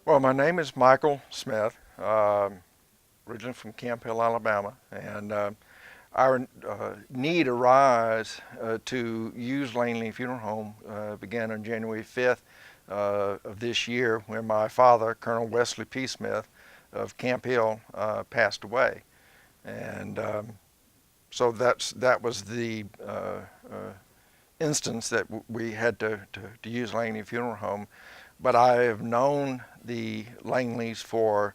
Well, my name is Michael Smith, originally from Camp Hill, Alabama, and our need arise to use Langley Funeral Home began on January 5th of this year when my father, Colonel Wesley P. Smith of Camp Hill, passed away. And so that was the instance that we had to use Langley Funeral Home. But I have known the Langleys for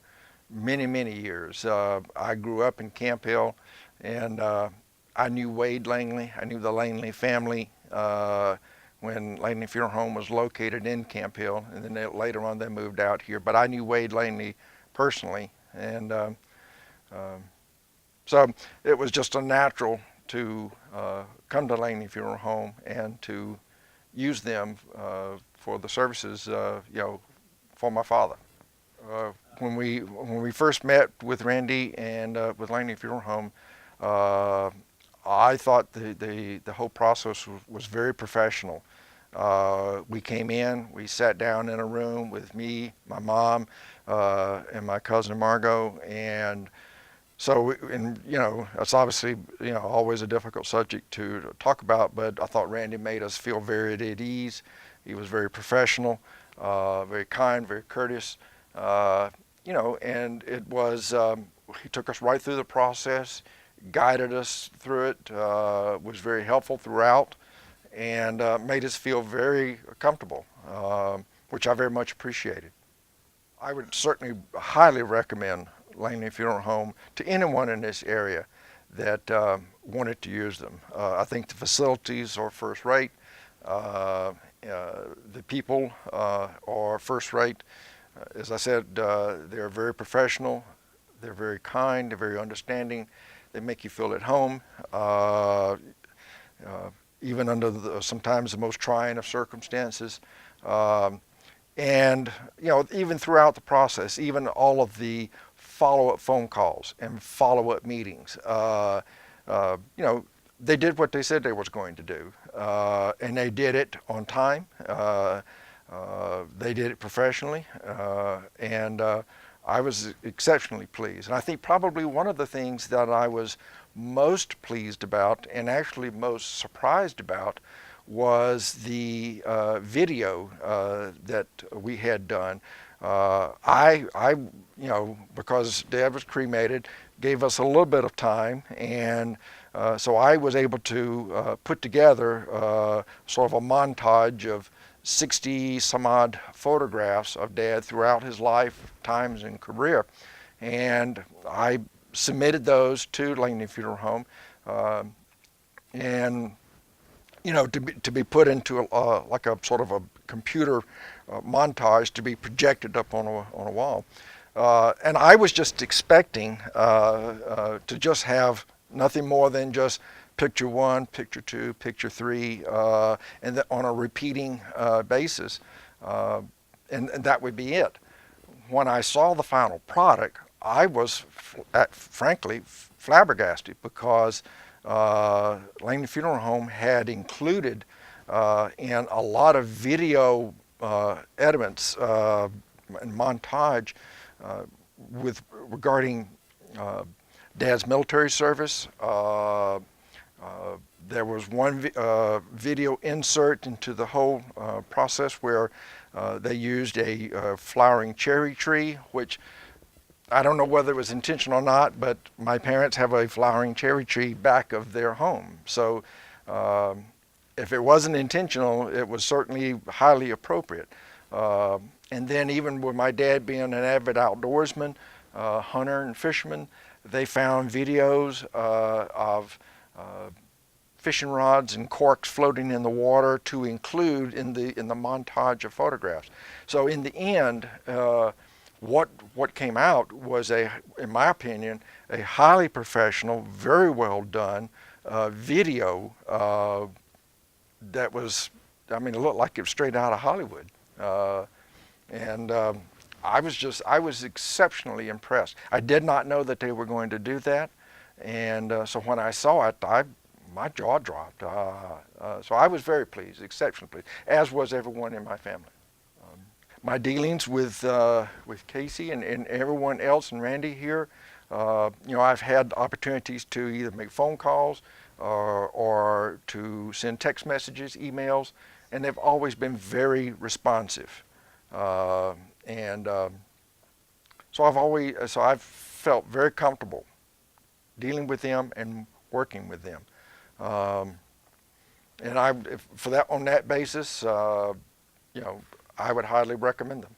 many, many years. I grew up in Camp Hill, and I knew Wade Langley. I knew the Langley family when Langley Funeral Home was located in Camp Hill, and then later on they moved out here. But I knew Wade Langley personally, and so it was just a natural to come to Langley Funeral Home and to use them for the services, for my father. When we first met with Randy and with Langley Funeral Home, I thought the whole process was very professional. We came in, we sat down in a room with me, my mom, and my cousin Margot, and so, it's obviously, always a difficult subject to talk about, but I thought Randy made us feel very at ease. He was very professional, very kind, very courteous, and it was, he took us right through the process, guided us through it, was very helpful throughout, and made us feel very comfortable, which I very much appreciated. I would certainly highly recommend Langley Funeral Home to anyone in this area that wanted to use them. I think the facilities are first rate. The people are first rate. As I said, they're very professional. They're very kind. They're very understanding. They make you feel at home, even under sometimes the most trying of circumstances. And even throughout the process, even all of the follow-up phone calls and follow-up meetings, they did what they said they was going to do, and they did it on time. They did it professionally, and I was exceptionally pleased. And I think probably one of the things that I was most pleased about and actually most surprised about was the video that we had done. Because Dad was cremated, gave us a little bit of time, and so I was able to put together sort of a montage of 60 some odd photographs of Dad throughout his life, times, and career, and I submitted those to Langley Funeral Home, and to be put into like a sort of a computer montage to be projected up on a wall. And I was just expecting to just have nothing more than just picture one, picture two, picture three, and on a repeating basis, and that would be it. When I saw the final product, I was frankly flabbergasted because Langley Funeral Home had included in a lot of video elements and montage regarding Dad's military service. There was one video insert into the whole process where they used a flowering cherry tree, which I don't know whether it was intentional or not, but my parents have a flowering cherry tree back of their home. So if it wasn't intentional, it was certainly highly appropriate. And then even with my dad being an avid outdoorsman, hunter and fisherman, they found videos of fishing rods and corks floating in the water to include in the montage of photographs. So in the end, what came out was in my opinion, a highly professional, very well done video that was, it looked like it was straight out of Hollywood. And I was exceptionally impressed. I did not know that they were going to do that. And so when I saw it, my jaw dropped. So I was very pleased, exceptionally pleased, as was everyone in my family. my dealings with Casey and everyone else and Randy here, I've had opportunities to either make phone calls or to send text messages, emails, and they've always been very responsive. And so I've felt very comfortable dealing with them and working with them. And for that on that basis, I would highly recommend them.